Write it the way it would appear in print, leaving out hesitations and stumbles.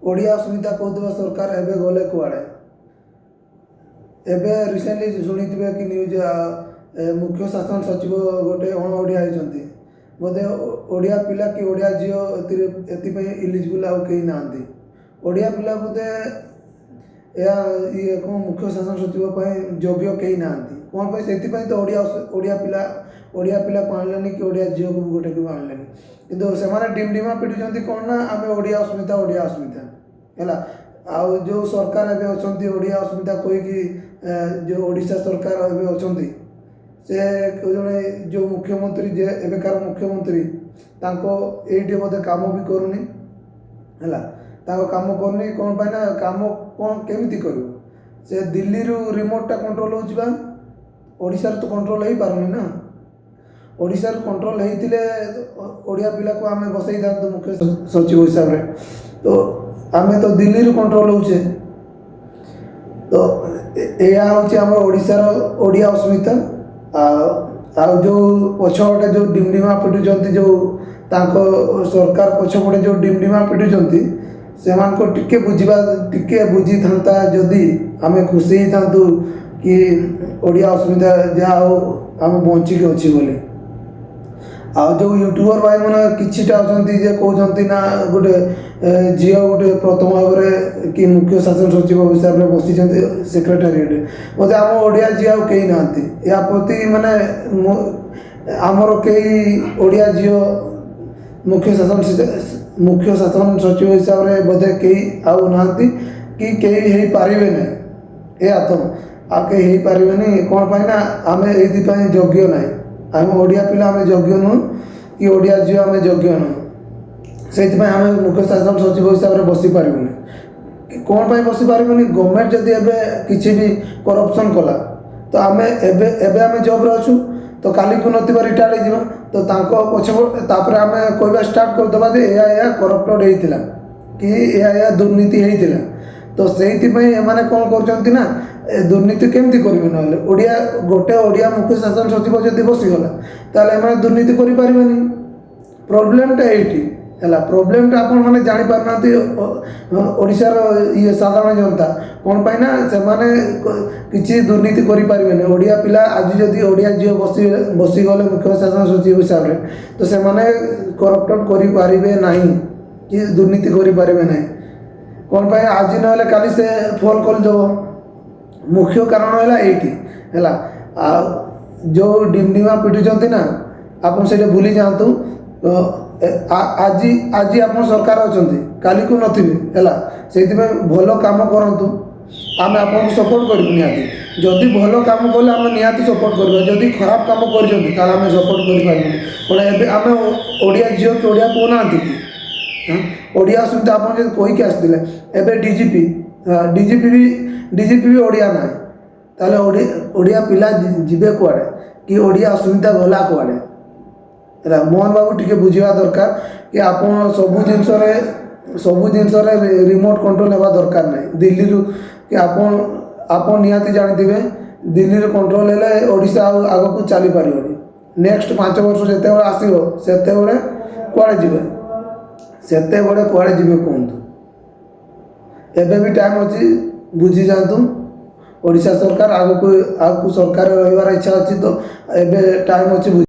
ओडिया अस्मिता कहूଥିବା सरकार एबे गले कुआड़े एबे रिसेंटली शुणिथिबे कि न्यूज मुख्य शासन सचिव गोटे अण ओडिया होइछंती बोधे ओडिया पिला कि ओडिया झील एतिपाई इलिजिबल आउ कहीं नांती ओडिया पिला बोधे या ये कौन मुख्य शासन सचिव योग्य कहीं नांती कौन पे से तो ओडिया पिला को आणलेनी कि ओडिया झील को गोटे को आणलेनी किंतु से डिमडिमा पिटुचंती कौन ना आम ओडिया अस्मिता है आउ जो सरकार एवं अच्छा ओडिया अस्मिता कहीकि जो ओडिशा सरकार एवं अच्छा से जड़े जो मुख्यमंत्री जे एबेकार मुख्यमंत्री ये बोधे काम भी करूनी है काम करनी कौन पाई ना काम कौन केमिति करू से दिल्ली रु रिमोटा कंट्रोल होगा ओडिशा तो कंट्रोल हो पारुनी ना ओडिशा कंट्रोल होते ओडिया पिला को आम बसई था मुख्य सचिव हिसाब से तो आम तो दिल्ली रु कंट्रोल होचे तो यह हूँ ओडिशार ओडिया अस्मिता जो पछपटे जो डिमडिमा पिटुचंती जो सरकार पछपटे जो डिमडिमा पिटुचंती से टिके बुझा टिके बुझी था जदि आम खुशी था कि ओडिया अस्मिता जहाँ आम बचिक अच्छी बोली आ जो यूट्यूबर भाई मैंने किछिटा अच्छा जे कहते ना गोटे झील गोटे प्रथम भाव में कि मुख्य शासन सचिव हिसाब से बसी सेक्रेटारीट बोधे आम ओडिया झील कहीं ना या प्रति माने आमर कई ओडिया झील मुख्य शासन सचिव हिसाब से बोधे कई आउ ना कि कई हो पारे ना या तो आ कई हो पारे कौन पाई ना आम ये योग्य ना आम ओडिया पिला आम योग्य नुह कि ओडिया झील आम योग्य नुह से आम मुख्य शासन सचिव हिसाब से बसी पारूनी कौन पाई बसी पारूनी गवर्नमेंट जदि एबे किसी भी करप्शन कला तो आम एबे आम जॉब रे अच्छु तो काली को नथिबा रिटायर्ड हो तो पछपर आम कहवा स्टार्ट करदेबा जे या करप्टेड होता कि या दुर्नीति होता तो से कौन कर दुर्नीति केमती करेंगे ना ओडिया गोटे ओडिया मुख्य शासन सचिव जब बसीगला ताले दुर्नीति करें प्रोब्लेमटा ये प्रोब्लेमटा आप मैंने जापार ओडिशार ये साधारण जनता कौन पाई ना से किसी दुर्नीति करें ओडिया पिला आज जदि ओडिया झील बसीगले मुख्य शासन सचिव हिसाब से तो से करप्टेड करें ना कि दुर्नीति करें ना कौन पाई आज ना काली से फल करदेव मुख्य कारण है जो डिमडिमा पिटुचंती ना आप से भूली जातु तो आज आज आप सरकार अच्छा काली को नथिबे है से भल काम करूँ आम आपको सपोर्ट करूँ निहाती जदि भल काम कले आम निहाती सपोर्ट कर जदि खराब काम कर सपोर्ट कर आम ओडिया झील कि ओडिया कहना कि ओडिया अस्मिता आप कहीकि आसते एवं डीजीपी भी ओडिया ना ताले ओडिया पिला जीवे कुआड़े कि ओडिया अस्मिता गला कुआड़े मोहन बाबू टिके बुझा दरकार कि आप सबू जिनस रिमोट कंट्रोल होगा दरकार नहीं दिल्ली रु कि आप निहाती जानते दिल्ली रू कंट्रोल है ओडिशा आग को चली पार नेक्स्ट 5 वर्ष जिते आसो से कुआड़े जीवे से कुआड़े जीवे कहतु एबे भी टाइम अच्छी बुझी जातु ओडिशा सरकार आग को सरकार रही इच्छा अच्छी तो एबे टाइम अच्छी।